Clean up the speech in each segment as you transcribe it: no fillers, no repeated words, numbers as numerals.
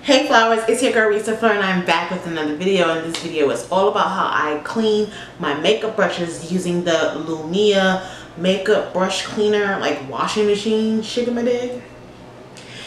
Hey flowers, it's your girl Reese LaFleur and I'm back with another video, and this video is all about how I clean my makeup brushes using the Lilumia makeup brush cleaner, like washing machine shigamadig.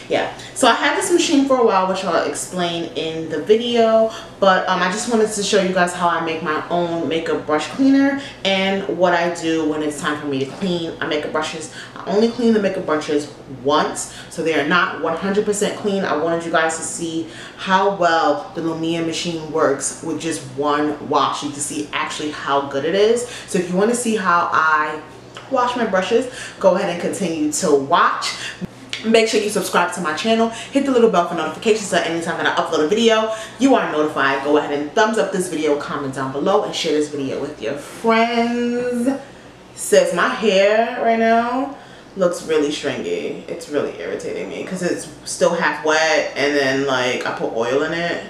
Yeah, so I had this machine for a while, which I'll explain in the video, but I just wanted to show you guys how I make my own makeup brush cleaner and what I do when it's time for me to clean my makeup brushes. I only clean the makeup brushes once, so they are not 100% clean. I wanted you guys to see how well the Lilumia machine works with just one wash. You can see actually how good it is. So if you want to see how I wash my brushes, go ahead and continue to watch. Make sure you subscribe to my channel, hit the little bell for notifications so anytime that I upload a video, you are notified. Go ahead and thumbs up this video, comment down below, and share this video with your friends. Sis, my hair right now looks really stringy. It's really irritating me because it's still half wet and then like I put oil in it.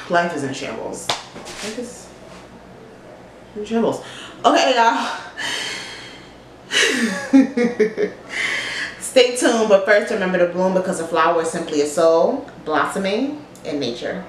Life is in shambles. Life is in shambles. Okay, y'all. Stay tuned, but first remember to bloom because a flower is simply a soul blossoming in nature.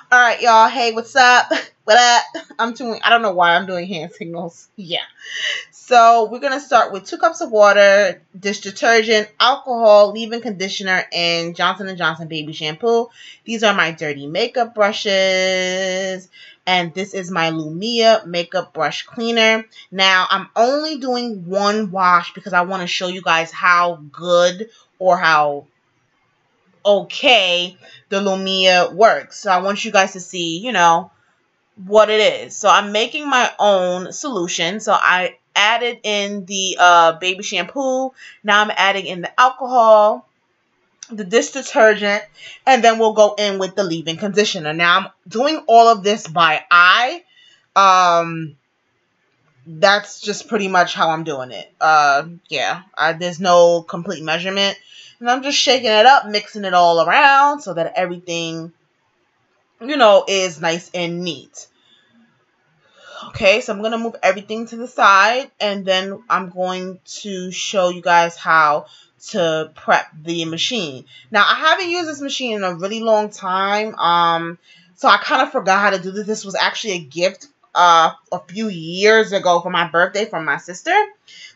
Alright y'all, hey, what's up? What up? I don't know why I'm doing hand signals. Yeah. So we're going to start with 2 cups of water, dish detergent, alcohol, leave-in conditioner, and Johnson & Johnson baby shampoo. These are my dirty makeup brushes. And this is my Lilumia makeup brush cleaner. Now, I'm only doing one wash because I want to show you guys how good or how okay the Lilumia works. So I want you guys to see, you know, what it is. So I'm making my own solution. So I added in the baby shampoo. Now I'm adding in the alcohol, the dish detergent, and then we'll go in with the leave-in conditioner. Now I'm doing all of this by eye. That's just pretty much how I'm doing it. Yeah, there's no complete measurement. And I'm just shaking it up, mixing it all around so that everything, you know, is nice and neat. Okay, so I'm going to move everything to the side, and then I'm going to show you guys how to prep the machine. Now, I haven't used this machine in a really long time, so I kind of forgot how to do this. This was actually a gift a few years ago for my birthday from my sister.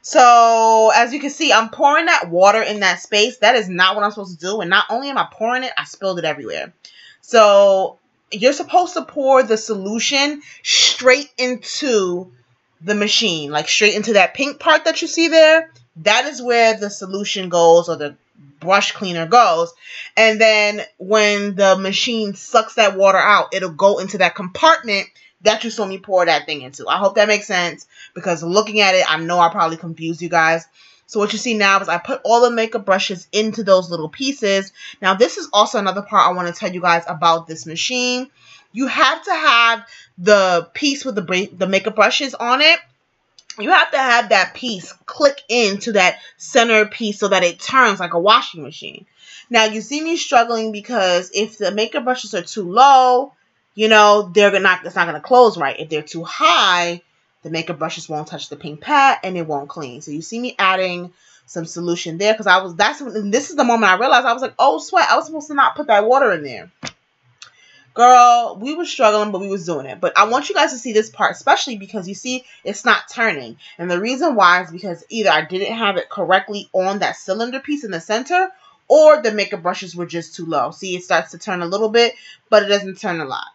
So, as you can see, I'm pouring that water in that space. That is not what I'm supposed to do, and not only am I pouring it, I spilled it everywhere. So you're supposed to pour the solution straight into the machine, like straight into that pink part that you see there. That is where the solution goes, or the brush cleaner goes. And then when the machine sucks that water out, it'll go into that compartment that you saw me pour that thing into. I hope that makes sense, because looking at it, I know I probably confused you guys. So what you see now is I put all the makeup brushes into those little pieces. Now, this is also another part I want to tell you guys about this machine. You have to have the piece with the makeup brushes on it. You have to have that piece click into that center piece so that it turns like a washing machine. Now, you see me struggling because if the makeup brushes are too low, you know, it's not going to close right. If they're too high, the makeup brushes won't touch the pink pad and it won't clean. So you see me adding some solution there because this is the moment I realized I was like, oh sweat, I was supposed to not put that water in there. Girl, we were struggling, but we was doing it. But I want you guys to see this part, especially because you see it's not turning. And the reason why is because either I didn't have it correctly on that cylinder piece in the center, or the makeup brushes were just too low. See, it starts to turn a little bit, but it doesn't turn a lot.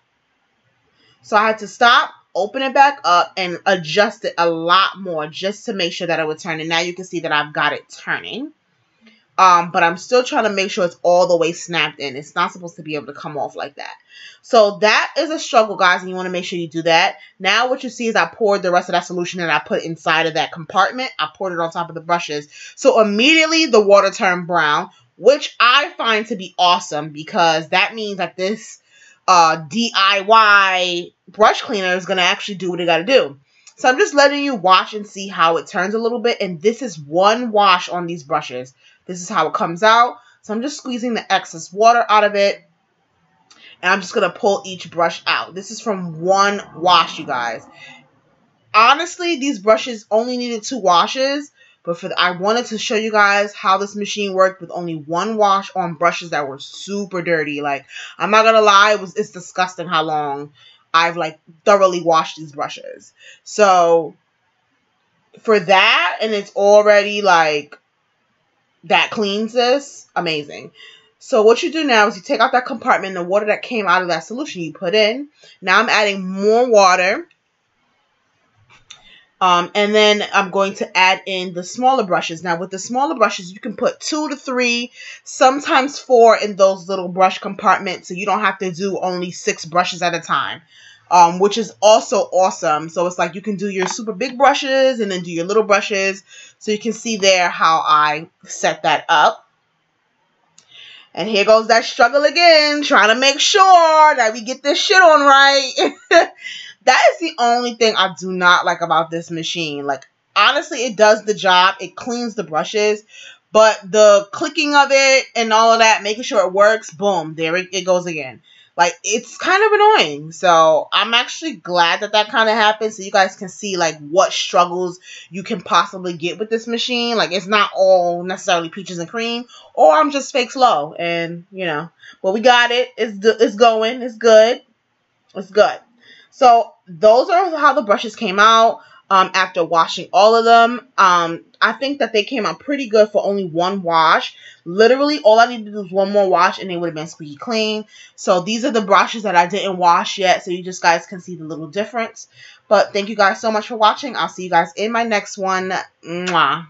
So I had to stop, open it back up, and adjust it a lot more just to make sure that it would turn. And now you can see that I've got it turning. But I'm still trying to make sure it's all the way snapped in. It's not supposed to be able to come off like that. So that is a struggle, guys, and you want to make sure you do that. Now what you see is I poured the rest of that solution that I put inside of that compartment. I poured it on top of the brushes. So immediately the water turned brown, which I find to be awesome because that means that this DIY brush cleaner is going to actually do what it got to do. So I'm just letting you watch and see how it turns a little bit. And this is one wash on these brushes. This is how it comes out. So I'm just squeezing the excess water out of it. And I'm just going to pull each brush out. This is from one wash, you guys. Honestly, these brushes only needed 2 washes. But I wanted to show you guys how this machine worked with only 1 wash on brushes that were super dirty. Like, I'm not going to lie, it's disgusting how long I've, like, thoroughly washed these brushes. So, for that, and it's already, like, that cleans this, amazing. So what you do now is you take out that compartment, the water that came out of that solution you put in. Now I'm adding more water. And then I'm going to add in the smaller brushes. Now with the smaller brushes, you can put 2 to 3, sometimes 4 in those little brush compartments. So you don't have to do only 6 brushes at a time, which is also awesome. So it's like you can do your super big brushes and then do your little brushes. So you can see there how I set that up. And here goes that struggle again, trying to make sure that we get this shit on right. That is the only thing I do not like about this machine. Like, honestly, it does the job. It cleans the brushes. But the clicking of it and all of that, making sure it works, boom, there it goes again. Like, it's kind of annoying. So, I'm actually glad that that kind of happened. So, you guys can see, like, what struggles you can possibly get with this machine. Like, it's not all necessarily peaches and cream. Or I'm just fake slow. And, you know, but we got it. It's going. It's good. It's good. So those are how the brushes came out after washing all of them. I think that they came out pretty good for only 1 wash. Literally, all I needed to do was 1 more wash and they would have been squeaky clean. So these are the brushes that I didn't wash yet, so you just guys can see the little difference. But thank you guys so much for watching. I'll see you guys in my next one. Mwah.